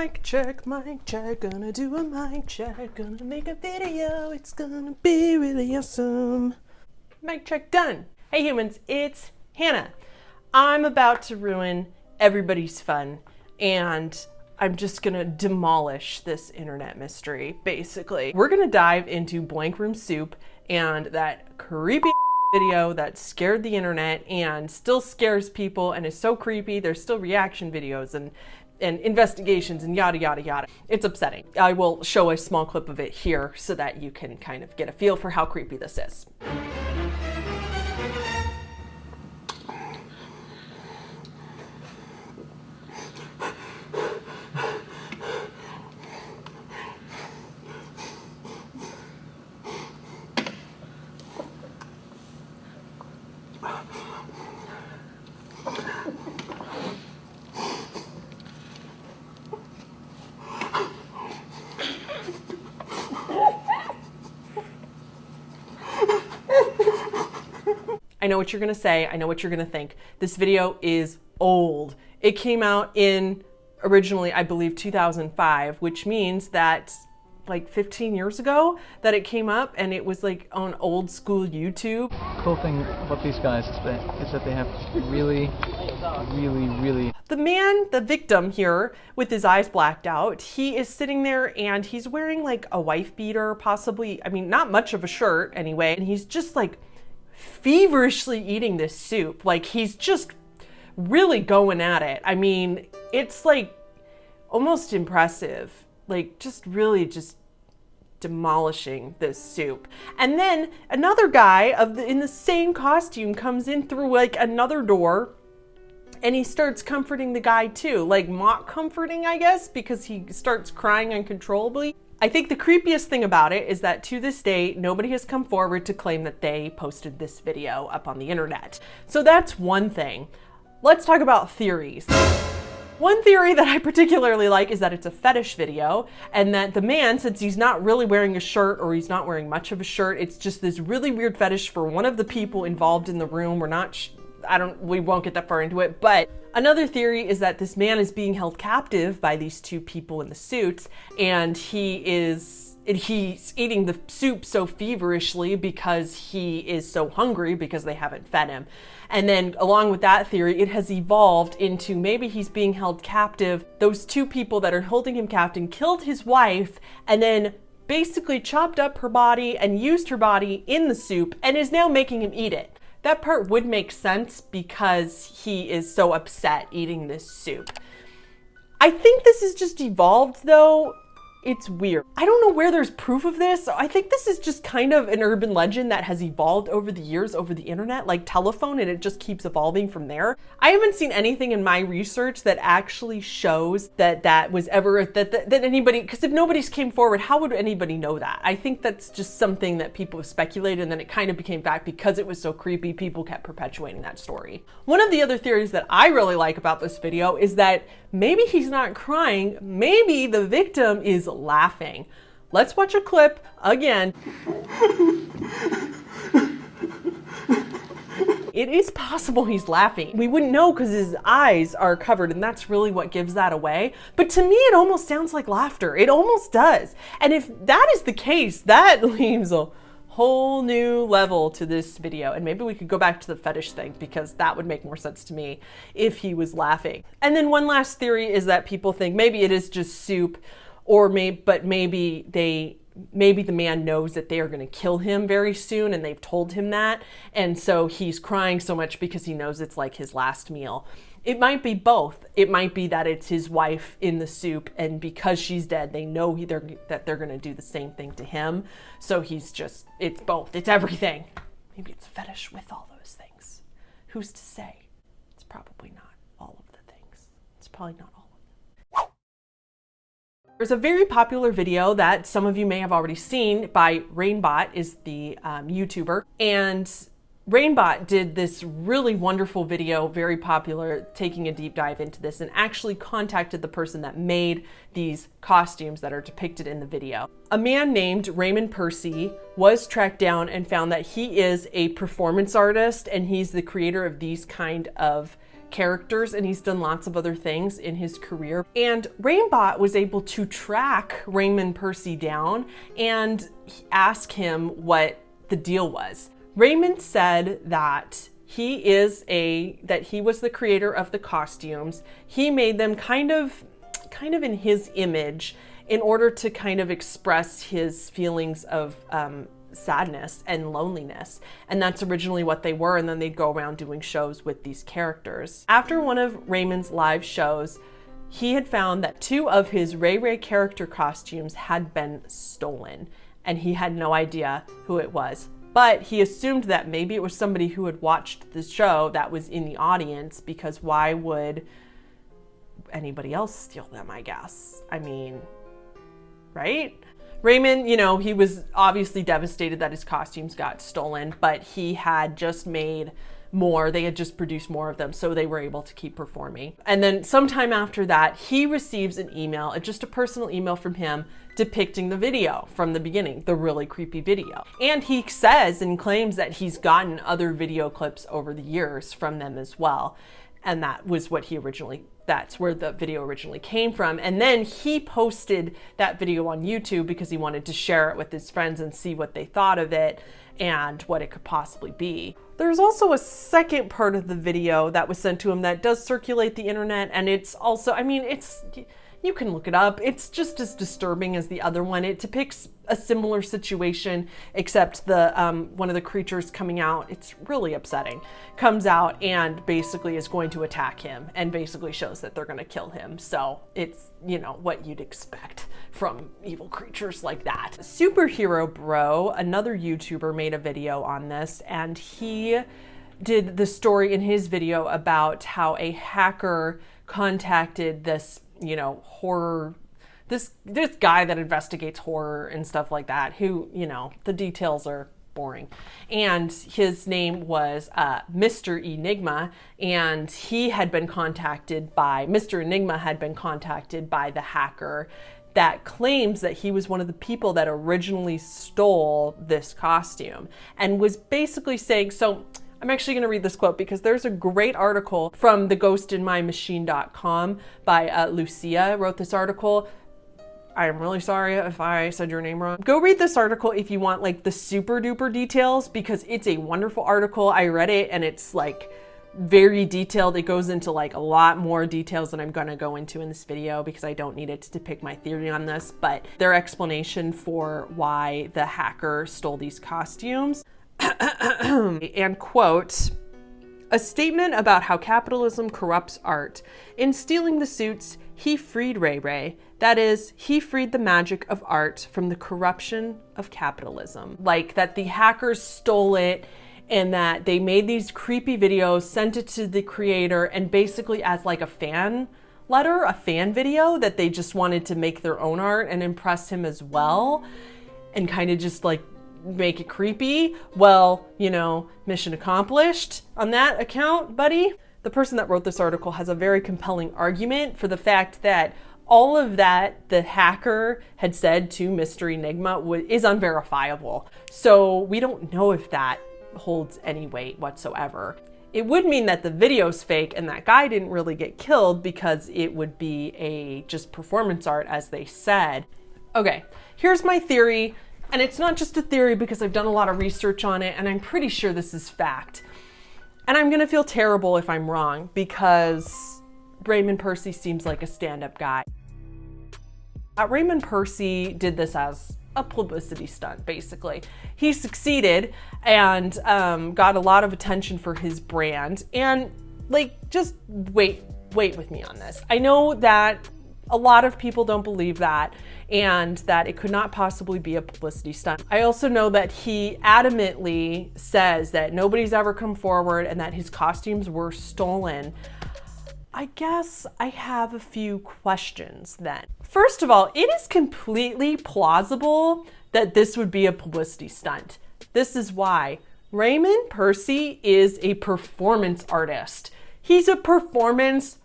Mic check, gonna do a mic check, gonna make a video, it's gonna be really awesome. Mic check done. Hey humans, it's Hannah. I'm about to ruin everybody's fun, and I'm just gonna demolish this internet mystery, basically. We're gonna dive into BlankRoomSoup and that creepy video that scared the internet and still scares people and is so creepy. There's still reaction videos and investigations and yada, yada, yada. It's upsetting. I will show a small clip of it here so that you can kind of get a feel for how creepy this is. I know what you're gonna say, I know what you're gonna think. This video is old. It came out in, originally, I believe 2005, which means that like 15 years ago that it came up, and it was like on old school YouTube. Cool thing about these guys is that they have really The man, the victim here, with his eyes blacked out, he is sitting there and he's wearing like a wife beater, possibly, I mean, not much of a shirt anyway, and he's just like feverishly eating this soup. Like he's just really going at it. I mean, it's like almost impressive, like just really just demolishing this soup. And then another guy in the same costume comes in through like another door, and he starts comforting the guy too, like mock comforting, I guess, because he starts crying uncontrollably. I think the creepiest thing about it is that to this day, nobody has come forward to claim that they posted this video up on the internet. So that's one thing. Let's talk about theories. One theory that I particularly like is that it's a fetish video, and that the man, since he's not really wearing a shirt, or he's not wearing much of a shirt, it's just this really weird fetish for one of the people involved in the room. We won't get that far into it, but another theory is that this man is being held captive by these two people in the suits, and he's eating the soup so feverishly because he is so hungry because they haven't fed him. And then along with that theory, it has evolved into maybe he's being held captive. Those two people that are holding him captive killed his wife and then basically chopped up her body and used her body in the soup and is now making him eat it. That part would make sense because he is so upset eating this soup. I think this is just evolved though. It's weird. I don't know where there's proof of this. I think this is just kind of an urban legend that has evolved over the years, over the internet, like telephone, and it just keeps evolving from there. I haven't seen anything in my research that actually shows that was ever, that anybody, because if nobody's came forward, how would anybody know that? I think that's just something that people have speculated, and then it kind of became fact because it was so creepy, people kept perpetuating that story. One of the other theories that I really like about this video is that maybe he's not crying, maybe the victim is laughing. Let's watch a clip again. It is possible he's laughing. We wouldn't know because his eyes are covered, and that's really what gives that away. But to me, it almost sounds like laughter. It almost does. And if that is the case, that leaves a whole new level to this video. And maybe we could go back to the fetish thing, because that would make more sense to me if he was laughing. And then one last theory is that people think maybe it is just soup, or maybe the man knows that they are going to kill him very soon, and they've told him that, and so he's crying so much because he knows it's like his last meal. It might be both. It might be that it's his wife in the soup, and because she's dead, they know that they're going to do the same thing to him. So it's both. It's everything. Maybe it's a fetish with all those things. Who's to say? It's probably not all of the things. It's probably not all. There's a very popular video that some of you may have already seen by Rainbot, is the YouTuber, and Rainbot did this really wonderful video, very popular, taking a deep dive into this, and actually contacted the person that made these costumes that are depicted in the video. A man named Raymond Percy was tracked down and found that he is a performance artist, and he's the creator of these kind of characters, and he's done lots of other things in his career. And Rainbot was able to track Raymond Percy down and ask him what the deal was. Raymond said that he was the creator of the costumes. He made them kind of in his image in order to kind of express his feelings of sadness and loneliness. And that's originally what they were. And then they'd go around doing shows with these characters. After one of Raymond's live shows, he had found that 2 of his Ray Ray character costumes had been stolen, and he had no idea who it was. But he assumed that maybe it was somebody who had watched the show that was in the audience, because why would anybody else steal them, I guess? I mean, right? Raymond, you know, he was obviously devastated that his costumes got stolen, but he had just made more. They had just produced more of them, so they were able to keep performing. And then sometime after that, he receives an email, just a personal email from him, depicting the video from the beginning, the really creepy video. And he says and claims that he's gotten other video clips over the years from them as well. And that was what that's where the video originally came from. And then he posted that video on YouTube because he wanted to share it with his friends and see what they thought of it and what it could possibly be. There's also a second part of the video that was sent to him that does circulate the internet, and it's also, I mean, you can look it up. It's just as disturbing as the other one. It depicts a similar situation, except the one of the creatures coming out, it's really upsetting, comes out and basically is going to attack him and basically shows that they're going to kill him. So it's, you know, what you'd expect from evil creatures like that. Superhero Bro, another YouTuber, made a video on this, and he did the story in his video about how a hacker contacted this, you know, this guy that investigates horror and stuff like that, who, you know, the details are boring. And his name was Mr. Enigma, and Mr. Enigma had been contacted by the hacker that claims that he was one of the people that originally stole this costume, and was basically saying, so I'm actually going to read this quote because there's a great article from theghostinmymachine.com by Lucia wrote this article. I'm really sorry if I said your name wrong. Go read this article if you want like the super duper details, because it's a wonderful article. I read it and it's like very detailed. It goes into like a lot more details than I'm going to go into in this video because I don't need it to depict my theory on this, but their explanation for why the hacker stole these costumes. And quote, a statement about how capitalism corrupts art. In stealing the suits, he freed Ray Ray. That is, he freed the magic of art from the corruption of capitalism. Like that the hackers stole it and that they made these creepy videos, sent it to the creator, and basically as like a fan letter, a fan video, that they just wanted to make their own art and impress him as well and kind of just like make it creepy. Well, you know, mission accomplished on that account, buddy. The person that wrote this article has a very compelling argument for the fact that all of that the hacker had said to Mr. Enigma is unverifiable. So we don't know if that holds any weight whatsoever. It would mean that the video's fake and that guy didn't really get killed because it would be a just performance art, as they said. Okay, here's my theory. And it's not just a theory because I've done a lot of research on it and I'm pretty sure this is fact. And I'm gonna feel terrible if I'm wrong because Raymond Percy seems like a stand-up guy. Raymond Percy did this as a publicity stunt, basically. He succeeded and got a lot of attention for his brand. And like, just wait with me on this. I know that a lot of people don't believe that and that it could not possibly be a publicity stunt. I also know that he adamantly says that nobody's ever come forward and that his costumes were stolen. I guess I have a few questions then. First of all, it is completely plausible that this would be a publicity stunt. This is why. Raymond Percy is a performance artist. He's a performance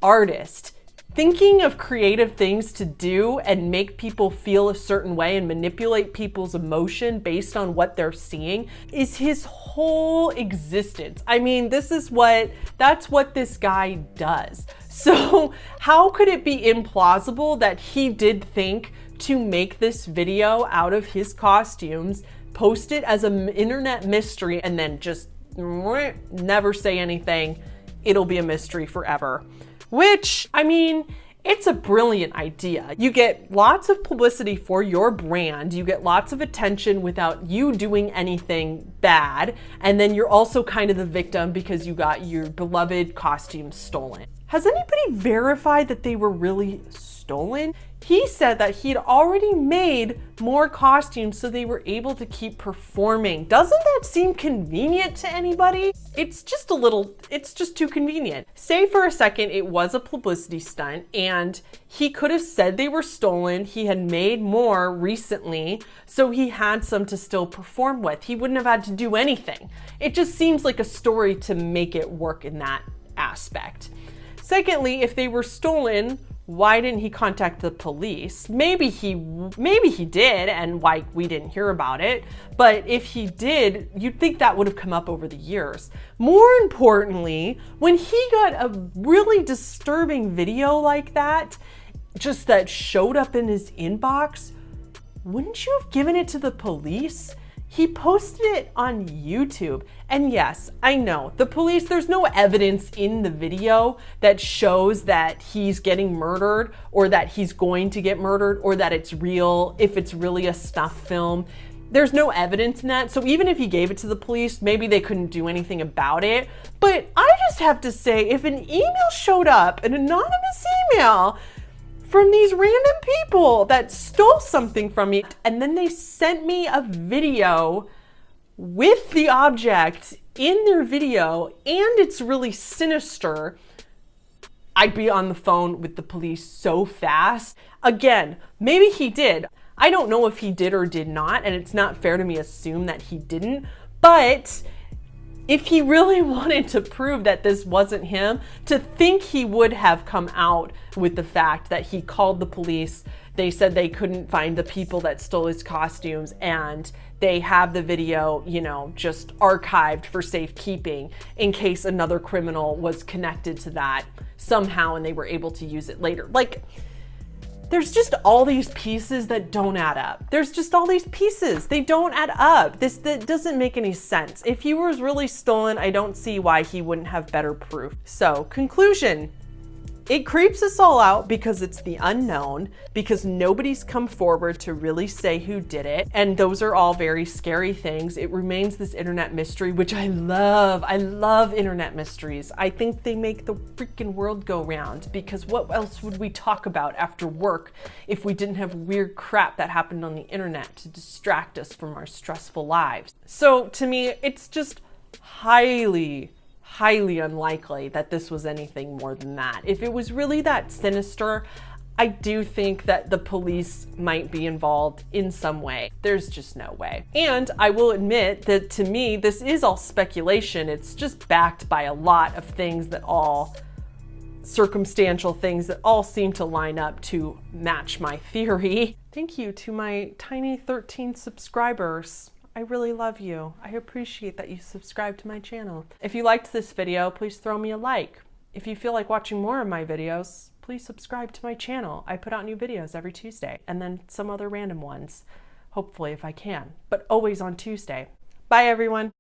artist. thinking of creative things to do and make people feel a certain way and manipulate people's emotion based on what they're seeing is his whole existence. I mean, that's what this guy does. So how could it be implausible that he did think to make this video out of his costumes, post it as an internet mystery, and then just never say anything? It'll be a mystery forever. Which, I mean, it's a brilliant idea. You get lots of publicity for your brand, you get lots of attention without you doing anything bad, and then you're also kind of the victim because you got your beloved costumes stolen. Has anybody verified that they were really stolen? He said that he'd already made more costumes so they were able to keep performing. Doesn't that seem convenient to anybody? It's just too convenient. Say for a second it was a publicity stunt and he could have said they were stolen. He had made more recently, so he had some to still perform with. He wouldn't have had to do anything. It just seems like a story to make it work in that aspect. Secondly, if they were stolen, why didn't he contact the police? Maybe he did, and why we didn't hear about it. But if he did, you'd think that would have come up over the years. More importantly, when he got a really disturbing video like that, just that showed up in his inbox, wouldn't you have given it to the police? He posted it on YouTube. And yes, I know, the police, there's no evidence in the video that shows that he's getting murdered or that he's going to get murdered or that it's real, if it's really a snuff film. There's no evidence in that. So even if he gave it to the police, maybe they couldn't do anything about it. But I just have to say, if an email showed up, an anonymous email, from these random people that stole something from me, and then they sent me a video with the object in their video, and it's really sinister, I'd be on the phone with the police so fast. Again, maybe he did. I don't know if he did or did not, and it's not fair to me to assume that he didn't, but if he really wanted to prove that this wasn't him, to think he would have come out with the fact that he called the police, they said they couldn't find the people that stole his costumes, and they have the video, just archived for safekeeping in case another criminal was connected to that somehow and they were able to use it later. Like, there's just all these pieces that don't add up. There's just all these pieces. They don't add up. That doesn't make any sense. If he was really stolen, I don't see why he wouldn't have better proof. So, conclusion. It creeps us all out because it's the unknown, because nobody's come forward to really say who did it. And those are all very scary things. It remains this internet mystery, which I love. I love internet mysteries. I think they make the freaking world go round, because what else would we talk about after work if we didn't have weird crap that happened on the internet to distract us from our stressful lives? So to me, it's just highly unlikely that this was anything more than that. If it was really that sinister, I do think that the police might be involved in some way. There's just no way. And I will admit that to me, this is all speculation. It's just backed by a lot of things that all circumstantial things that all seem to line up to match my theory. Thank you to my tiny 13 subscribers. I really love you. I appreciate that you subscribe to my channel. If you liked this video, please throw me a like. If you feel like watching more of my videos, please subscribe to my channel. I put out new videos every Tuesday, and then some other random ones, hopefully if I can, but always on Tuesday. Bye everyone.